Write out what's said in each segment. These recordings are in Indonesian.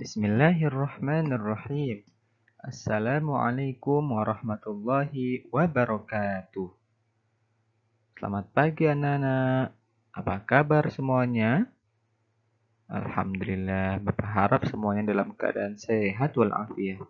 Bismillahirrahmanirrahim. Assalamualaikum warahmatullahi wabarakatuh. Selamat pagi anak-anak. Apa kabar semuanya? Alhamdulillah, Bapak harap semuanya dalam keadaan sehat walafiat.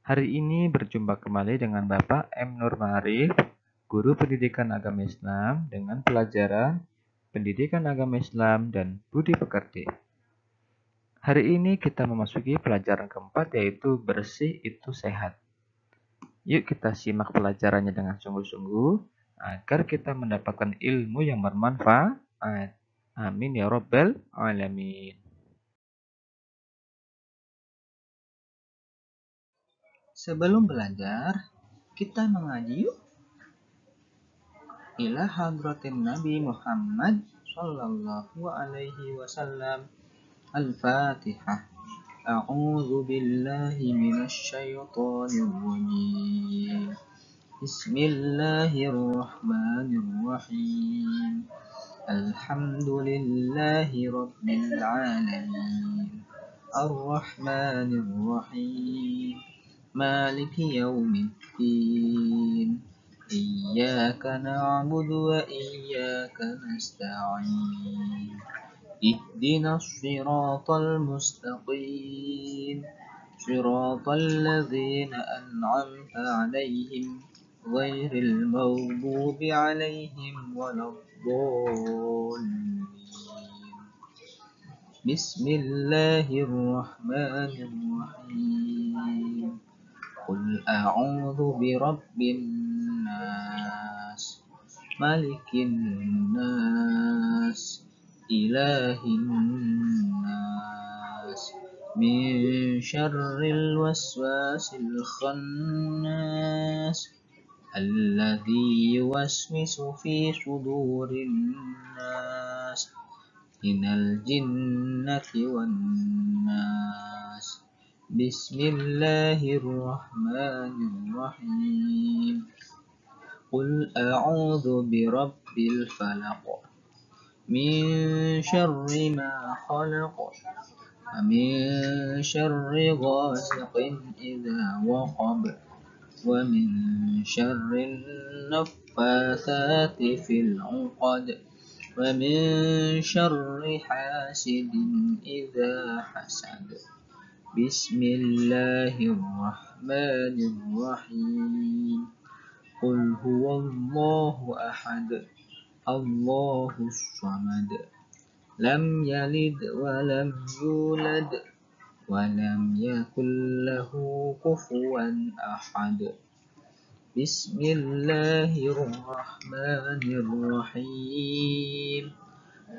Hari ini berjumpa kembali dengan Bapak M. Nur Ma'arif, Guru Pendidikan Agama Islam dengan pelajaran Pendidikan Agama Islam dan Budi Pekerti. Hari ini kita memasuki pelajaran keempat, yaitu bersih itu sehat. Yuk kita simak pelajarannya dengan sungguh-sungguh agar kita mendapatkan ilmu yang bermanfaat. Amin ya rabbal alamin. Sebelum belajar, kita mengaji yuk. Ila hadratin Nabi Muhammad sallallahu alaihi wasallam. Al-Fatihah. A'udzu billahi minasy syaithanir rajim. Bismillahirrahmanirrahim. Alhamdulillahi rabbil alamin. Ar-Rahmanir Rahim. Maliki yaumiddin. Iyyaka na'budu wa iyyaka nasta'in. Ihdinas siratal mustaqim. Siratal ladzina an'amta 'alaihim ghairil maghdubi 'alaihim waladdallin. Bismillahirrahmanirrahim. Qul a'udzu birabbin nas, malikin nas, ilahin nas, min syarril waswasil khannas, alladzi yuwaswisu fi sudurin nas, minal jinnati wan nas. Bismillahirrahmanirrahim. Qul a'udzu birabbil falaq, min syarri ma khalaq, wa min syarri ghasiqin idza waqab, wa min syarri naffatsati fil 'uqad, wa min syarri hasidin idza hasad. Bismillahirrahmanirrahim. Qul huwallahu ahad, Allahus samad, lam yalid wa lam yulad, wa lam yakul lahu kufuwan ahad. Bismillahirrahmanirrahim.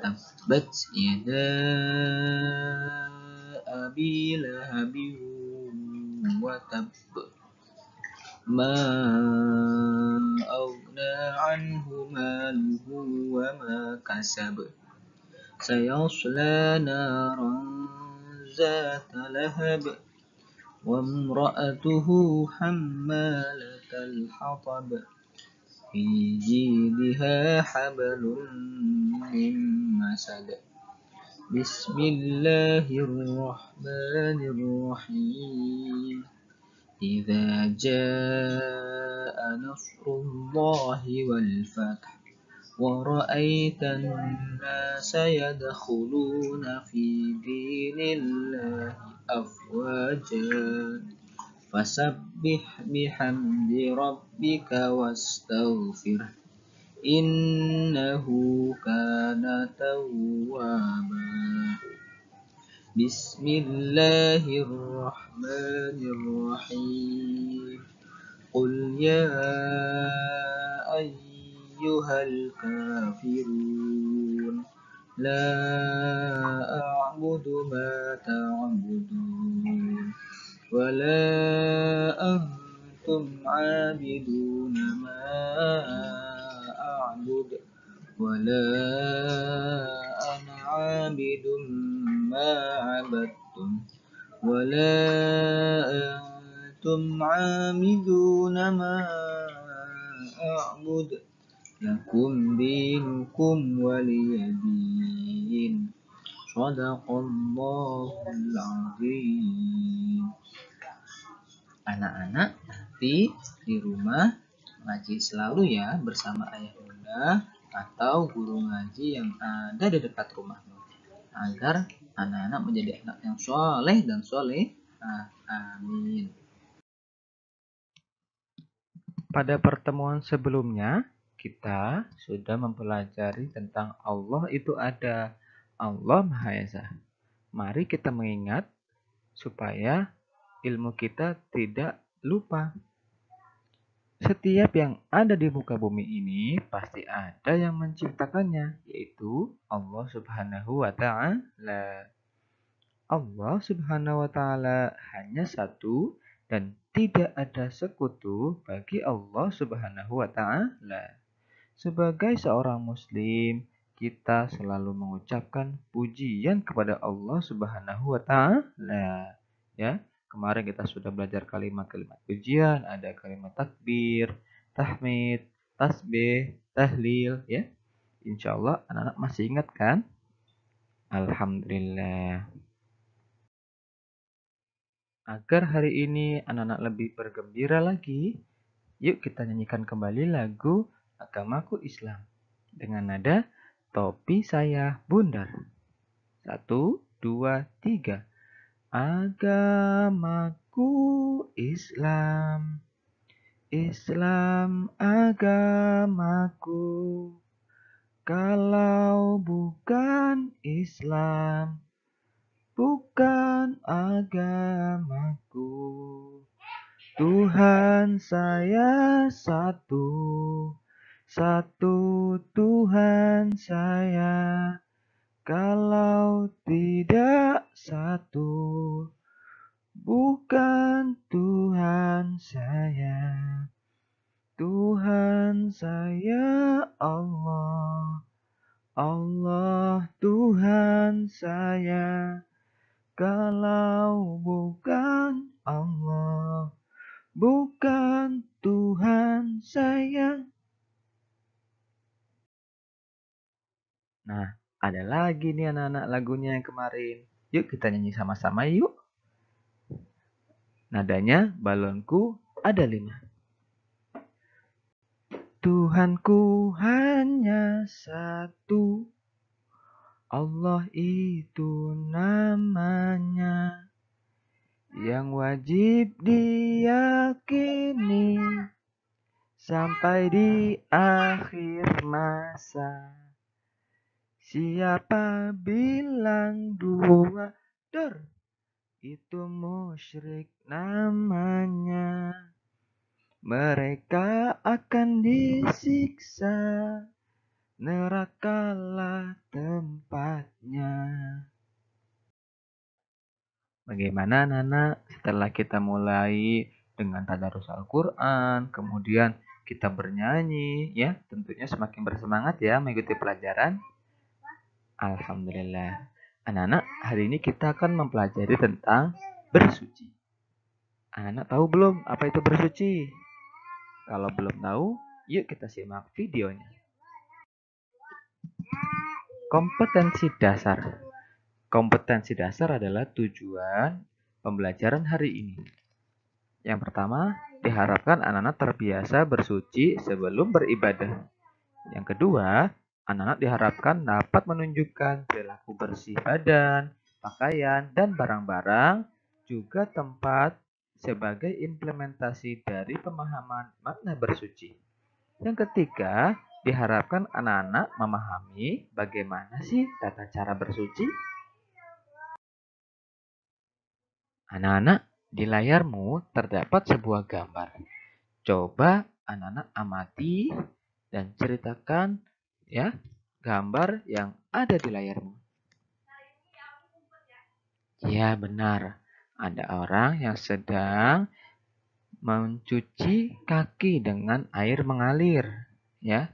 Tabbat yada abi lahabin wa tabb, ma aghna anhu maluhu wa ma kasab, sayasla naran zata lahab, wa imra'atuhu hammalatal hatab, fi jidha hablum min masad. Bismillahirrahmanirrahim. Idza jaa nasrullahi wal fath, wa ra'aitan nasa yadkhuluna fi dinillahi afwaja, fasabbih bihamdi rabbika wastaghfir, innahu kana tawwaba. Bismillahirrahmanirrahim. Qul ya ayyuhal kafirun, la a'budu ma ta'budun, wa la antum 'abiduna ma a'bud, wa la ana 'abidun ma 'abadtum, wa la antum 'abiduna ma a'bud, lakum dinukum waliyadin. Shadaqallahul azim. Anak-anak nanti di rumah ngaji selalu ya bersama ayah bunda atau guru ngaji yang ada di dekat rumahmu agar anak-anak menjadi anak yang soleh dan soleh. Amin. Pada pertemuan sebelumnya, kita sudah mempelajari tentang Allah itu ada. Allah Maha Esa. Mari kita mengingat supaya ilmu kita tidak lupa. Setiap yang ada di muka bumi ini pasti ada yang menciptakannya, yaitu Allah Subhanahu wa Ta'ala. Allah Subhanahu wa Ta'ala hanya satu dan tidak ada sekutu bagi Allah Subhanahu wa Ta'ala. Sebagai seorang muslim, kita selalu mengucapkan pujian kepada Allah Subhanahu wa Ta'ala. Ya, kemarin kita sudah belajar kalimat-kalimat pujian, ada kalimat takbir, tahmid, tasbih, tahlil, ya. Insya Allah anak-anak masih ingat kan? Alhamdulillah. Agar hari ini anak-anak lebih bergembira lagi, yuk kita nyanyikan kembali lagu Agamaku Islam dengan nada Topi Saya Bundar. 1, 2, 3. Agamaku Islam, Islam agamaku. Kalau bukan Islam, bukan agamaku. Tuhan saya satu, satu Tuhan saya. Kalau tidak satu, bukan Tuhan saya. Tuhan saya Allah, Allah Tuhan saya. Kalau bukan Allah, bukan Tuhan saya. Nah, ada lagi nih anak-anak lagunya yang kemarin. Yuk kita nyanyi sama-sama yuk. Nadanya balonku ada 5. Tuhanku hanya satu, Allah itu namanya, yang wajib diyakini sampai di akhir masa. Siapa bilang dua, itu musyrik namanya. Mereka akan disiksa, nerakalah tempatnya. Bagaimana anak-anak setelah kita mulai dengan tadarus Al-Quran, kemudian kita bernyanyi, ya tentunya semakin bersemangat ya mengikuti pelajaran. Alhamdulillah. Anak-anak, hari ini kita akan mempelajari tentang bersuci. Anak-anak tahu belum apa itu bersuci? Kalau belum tahu, yuk kita simak videonya. Kompetensi dasar. Kompetensi dasar adalah tujuan pembelajaran hari ini. Yang pertama, diharapkan anak-anak terbiasa bersuci sebelum beribadah. Yang kedua, anak-anak diharapkan dapat menunjukkan perilaku bersih badan, pakaian, dan barang-barang, juga tempat sebagai implementasi dari pemahaman makna bersuci. Yang ketiga, diharapkan anak-anak memahami bagaimana sih tata cara bersuci. Anak-anak, di layarmu terdapat sebuah gambar. Coba anak-anak amati dan ceritakan ya gambar yang ada di layarmu. Ya, benar. Ada orang yang sedang mencuci kaki dengan air mengalir, ya.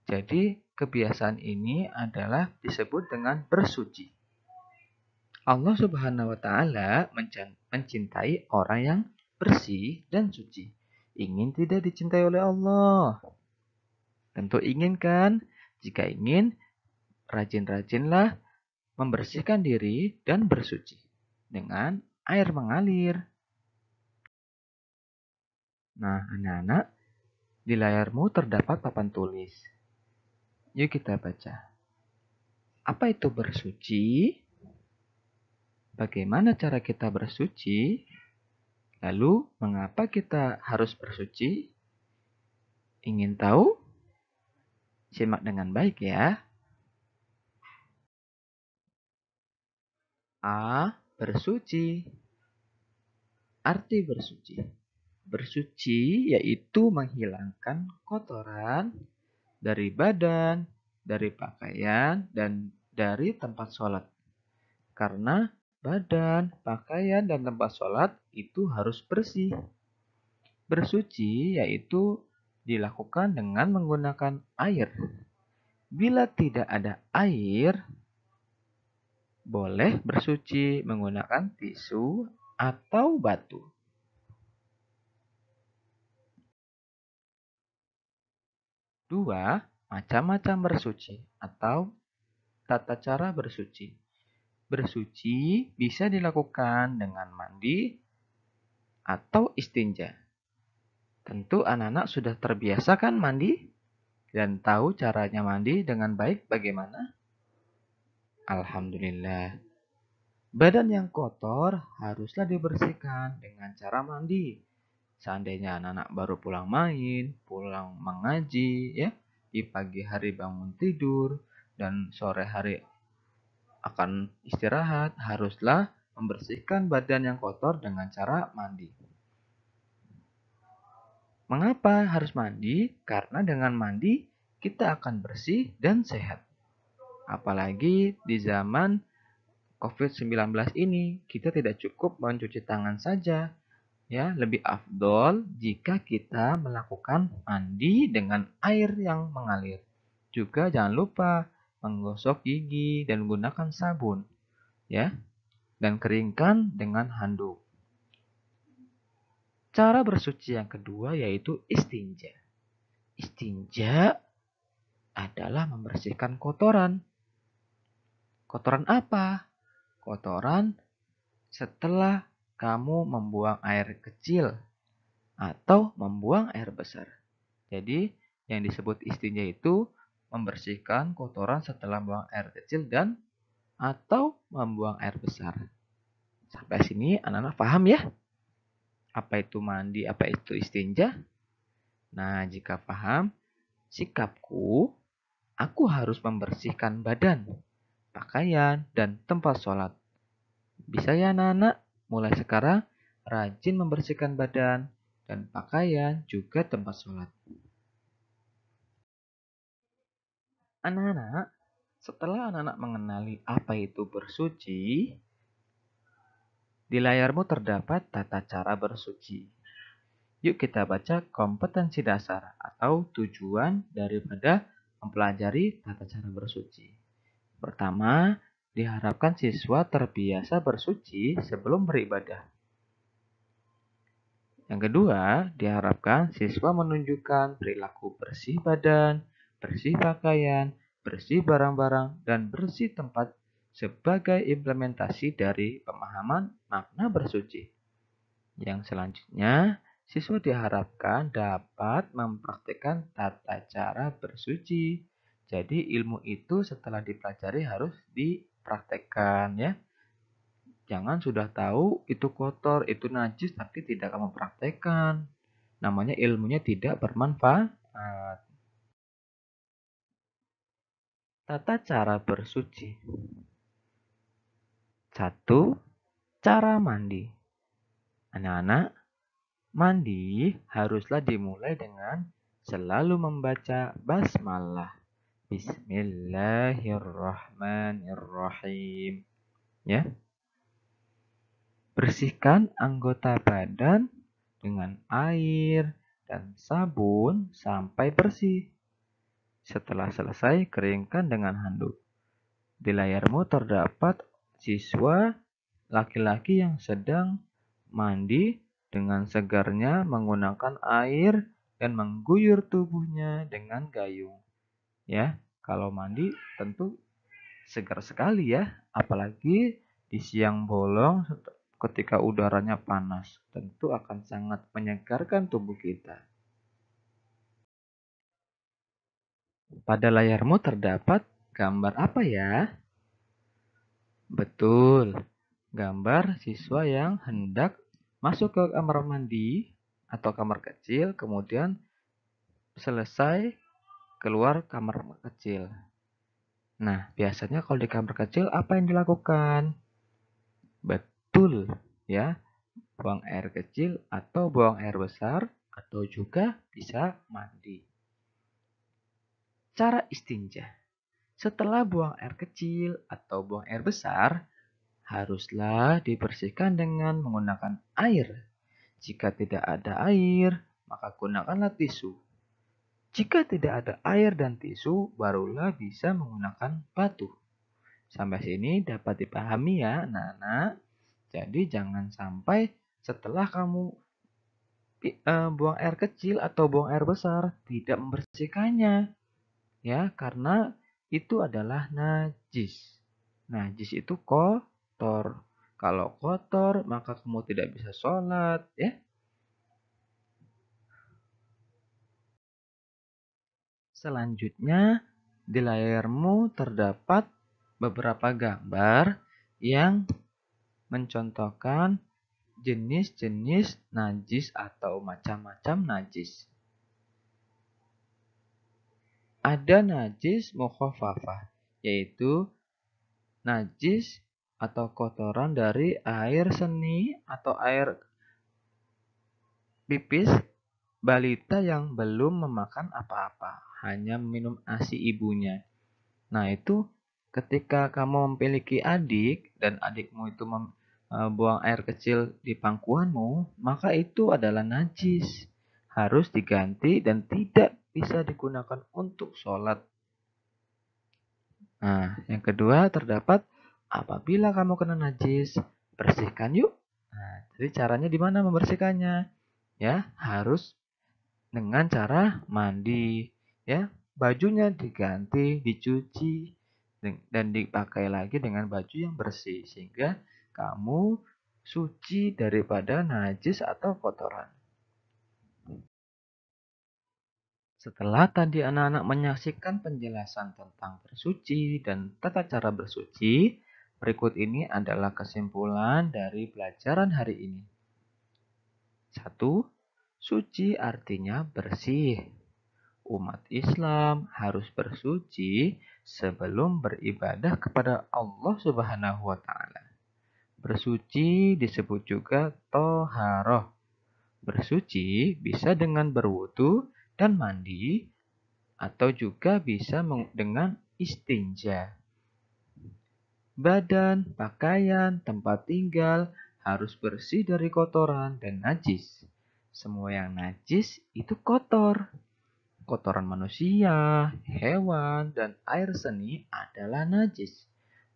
Jadi, kebiasaan ini adalah disebut dengan bersuci. Allah Subhanahu wa Ta'ala mencintai orang yang bersih dan suci. Ingin tidak dicintai oleh Allah? Tentu ingin kan? Jika ingin, rajin-rajinlah membersihkan diri dan bersuci dengan air mengalir. Nah, anak-anak, di layarmu terdapat papan tulis. Yuk kita baca. Apa itu bersuci? Bagaimana cara kita bersuci? Lalu, mengapa kita harus bersuci? Ingin tahu? Simak dengan baik ya. A. Bersuci. Arti bersuci. Bersuci yaitu menghilangkan kotoran dari badan, dari pakaian, dan dari tempat sholat. Karena badan, pakaian, dan tempat sholat itu harus bersih. Bersuci yaitu dilakukan dengan menggunakan air. Bila tidak ada air, boleh bersuci menggunakan tisu atau batu. Dua, macam-macam bersuci atau tata cara bersuci. Bersuci bisa dilakukan dengan mandi atau istinja. Tentu anak-anak sudah terbiasa kan mandi? Dan tahu caranya mandi dengan baik bagaimana? Alhamdulillah. Badan yang kotor haruslah dibersihkan dengan cara mandi. Seandainya anak-anak baru pulang main, pulang mengaji, ya, di pagi hari bangun tidur, dan sore hari akan istirahat, haruslah membersihkan badan yang kotor dengan cara mandi. Mengapa harus mandi? Karena dengan mandi kita akan bersih dan sehat. Apalagi di zaman COVID-19 ini, kita tidak cukup mencuci tangan saja. Ya, lebih afdol jika kita melakukan mandi dengan air yang mengalir. Juga jangan lupa menggosok gigi dan gunakan sabun, ya, dan keringkan dengan handuk. Cara bersuci yang kedua yaitu istinja. Istinja adalah membersihkan kotoran. Kotoran apa? Kotoran setelah kamu membuang air kecil atau membuang air besar. Jadi, yang disebut istinja itu membersihkan kotoran setelah membuang air kecil dan atau membuang air besar. Sampai sini anak-anak paham ya? Apa itu mandi, apa itu istinja? Nah, jika paham, sikapku, aku harus membersihkan badan, pakaian, dan tempat sholat. Bisa ya anak-anak? Mulai sekarang, rajin membersihkan badan dan pakaian, juga tempat sholat. Anak-anak, setelah anak-anak mengenali apa itu bersuci, di layarmu terdapat tata cara bersuci. Yuk kita baca kompetensi dasar atau tujuan daripada mempelajari tata cara bersuci. Pertama, diharapkan siswa terbiasa bersuci sebelum beribadah. Yang kedua, diharapkan siswa menunjukkan perilaku bersih badan, bersih pakaian, bersih barang-barang, dan bersih tempat sebagai implementasi dari pemahaman makna bersuci. Yang selanjutnya, siswa diharapkan dapat mempraktikkan tata cara bersuci. Jadi ilmu itu setelah dipelajari harus dipraktekkan ya. Jangan sudah tahu itu kotor, itu najis tapi tidak kamu praktekkan. Namanya ilmunya tidak bermanfaat. Tata cara bersuci. 1. Cara mandi. Anak-anak, mandi haruslah dimulai dengan selalu membaca basmalah. Bismillahirrahmanirrahim. Ya. Bersihkan anggota badan dengan air dan sabun sampai bersih. Setelah selesai, keringkan dengan handuk. Di layarmu terdapat siswa laki-laki yang sedang mandi dengan segarnya menggunakan air dan mengguyur tubuhnya dengan gayung. Ya, kalau mandi tentu Segar sekali ya, apalagi di siang bolong ketika udaranya panas. Tentu akan sangat menyegarkan tubuh kita. Pada layarmu terdapat gambar apa ya? Betul, gambar siswa yang hendak masuk ke kamar mandi atau kamar kecil, kemudian selesai keluar kamar kecil. Nah, biasanya kalau di kamar kecil apa yang dilakukan? Betul, ya, buang air kecil atau buang air besar atau juga bisa mandi. Cara istinja. Setelah buang air kecil atau buang air besar, haruslah dibersihkan dengan menggunakan air. Jika tidak ada air, maka gunakanlah tisu. Jika tidak ada air dan tisu, barulah bisa menggunakan batu. Sampai sini dapat dipahami ya, anak-anak. Jadi jangan sampai setelah kamu buang air kecil atau buang air besar tidak membersihkannya, ya, karena itu adalah najis. Najis itu kotor. Kalau kotor, maka kamu tidak bisa sholat, ya. Selanjutnya, di layarmu terdapat beberapa gambar yang mencontohkan jenis-jenis najis atau macam-macam najis. Ada najis mukhafafah, yaitu najis atau kotoran dari air seni atau air pipis balita yang belum memakan apa-apa, hanya minum ASI ibunya. Nah, itu ketika kamu memiliki adik dan adikmu itu buang air kecil di pangkuanmu, maka itu adalah najis. Harus diganti dan tidak bisa digunakan untuk sholat. Nah, yang kedua terdapat apabila kamu kena najis, bersihkan yuk. Nah, jadi caranya di mana membersihkannya? Ya, harus dengan cara mandi. Ya, bajunya diganti, dicuci, dan dipakai lagi dengan baju yang bersih. Sehingga kamu suci daripada najis atau kotoran. Setelah tadi anak-anak menyaksikan penjelasan tentang bersuci dan tata cara bersuci, berikut ini adalah kesimpulan dari pelajaran hari ini. 1. Suci artinya bersih. Umat Islam harus bersuci sebelum beribadah kepada Allah Subhanahu wa taala. Bersuci disebut juga toharoh. Bersuci bisa dengan berwudu dan mandi atau juga bisa dengan istinja. Badan, pakaian, tempat tinggal harus bersih dari kotoran dan najis. Semua yang najis itu kotor. Kotoran manusia, hewan, dan air seni adalah najis.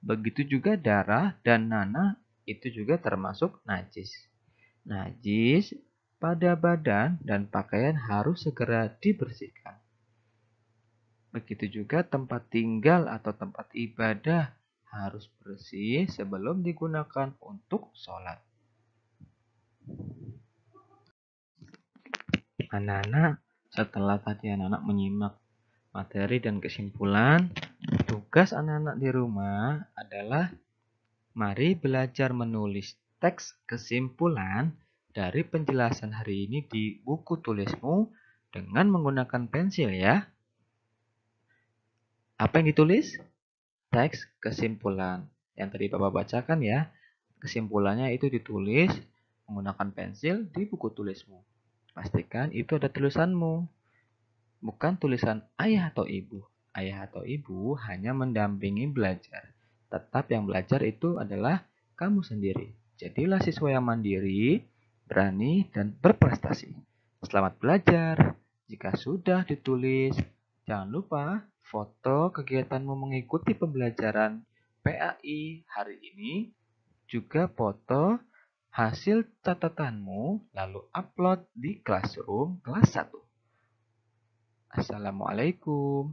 Begitu juga darah dan nanah itu juga termasuk najis. Najis pada badan dan pakaian harus segera dibersihkan. Begitu juga tempat tinggal atau tempat ibadah harus bersih sebelum digunakan untuk sholat. Anak-anak, setelah tadi anak-anak menyimak materi dan kesimpulan, tugas anak-anak di rumah adalah mari belajar menulis teks kesimpulan dari penjelasan hari ini di buku tulismu dengan menggunakan pensil ya. Apa yang ditulis? Teks kesimpulan. Yang tadi Bapak bacakan ya. Kesimpulannya itu ditulis menggunakan pensil di buku tulismu. Pastikan itu ada tulisanmu. Bukan tulisan ayah atau ibu. Ayah atau ibu hanya mendampingi belajar. Tetap yang belajar itu adalah kamu sendiri. Jadilah siswa yang mandiri, berani, dan berprestasi. Selamat belajar. Jika sudah ditulis, jangan lupa foto kegiatanmu mengikuti pembelajaran PAI hari ini, juga foto hasil catatanmu, lalu upload di Classroom kelas 1. Assalamualaikum.